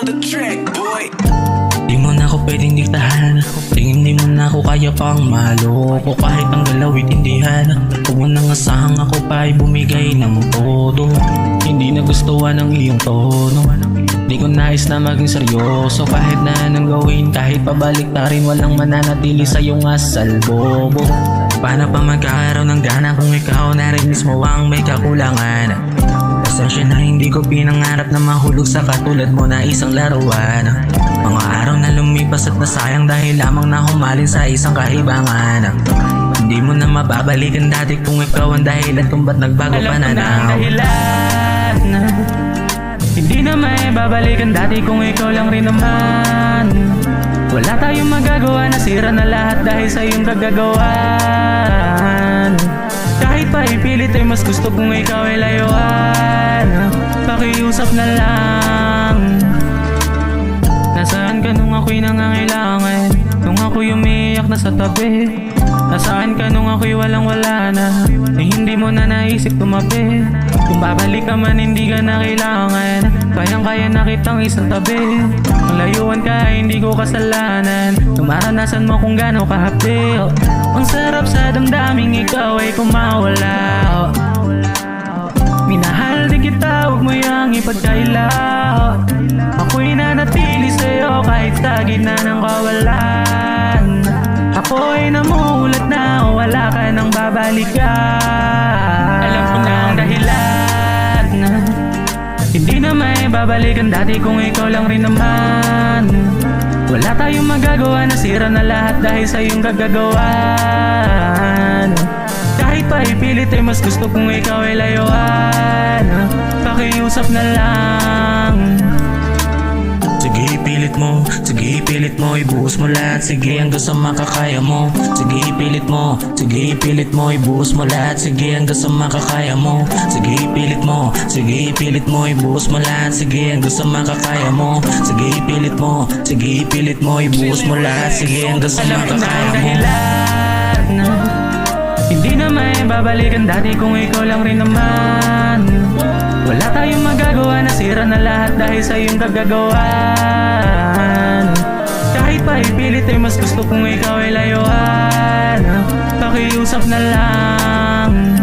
the track, boy. Di mo na ako pwedeng diktahan, tingin di mo na ako kaya pang maloko. Kahit ang galaw itindihan, huwag mo nang asahang ako pa ay bumigay ng todo. Hindi na gustuhan ang iyong tono, di ko nais na maging seryoso. Kahit na anong gawin, kahit pabalik ta rin, walang mananatili sa iyong asal bobo. Paano pa magkakaroon ng gana kung ikaw na rin mismo ang may kakulangan? Pasensya na hindi ko pinangarap na mahulog sa katulad mo na isang laruan. Mga araw na lumipas at nasayang dahil lamang na humalin sa isang kaibangan. Hindi mo na mababalikan dati kung ikaw ang dahilan kung ba't nagbago pananaw. Hindi na may babalikan dati kung ikaw lang rin naman. Wala tayong magagawa, nasira na lahat dahil sa iyong kagagawan. Kahit pa ipilit ay mas gusto kung ikaw ay layuan. Pakiusap na lang. Nasaan ka nung ako'y nangangailangan? Nung ako'y umiiyak na sa tabi? Nasaan ka nung ako'y walang-wala na? Hindi mo na naisip tumabi. Kung babalik ka man hindi ka na kailangan. Kayang-kaya na kitang isang tabi. Ang layuan ka hindi ko kasalanan. Tumaranasan mo kung gaano kahapdi. Ang sarap sa damdaming ikaw ay kumawala. Minahal din kita, huwag mo yang ipagkaila. Ako'y nanatili sa'yo kahit sa gitna ng kawalan. Ako'y namulat na wala ka nang babalikan. Alam ko na ang dahilan, hindi na may babalikan dati kung ikaw lang rin naman. Wala tayong magagawa, nasira na lahat dahil sa iyong kagagawan. Kahit pa ipilit ay mas gusto kung ikaw ay layuan. Pakiusap na lang. Sige ipilit mo, ibuhos mo lahat. Sige hanggang sa makakaya mo. Sige ipilit mo, ibuhos mo lahat. Sige hanggang sa makakaya mo. Sige ipilit mo, ibuhos mo lahat. Sige hanggang sa makakaya mo. Sige ipilit mo, ibuhos mo lahat. Sige hanggang sa makakaya mo. Hindi na may babalikan dati kung ikaw lang rin naman. Wala tayong magagawa, nasira na lahat dahil sa iyong kagagawan. Kahit pa ipilit ay mas gusto kung ikaw ay layuan. Pakiusap na lang.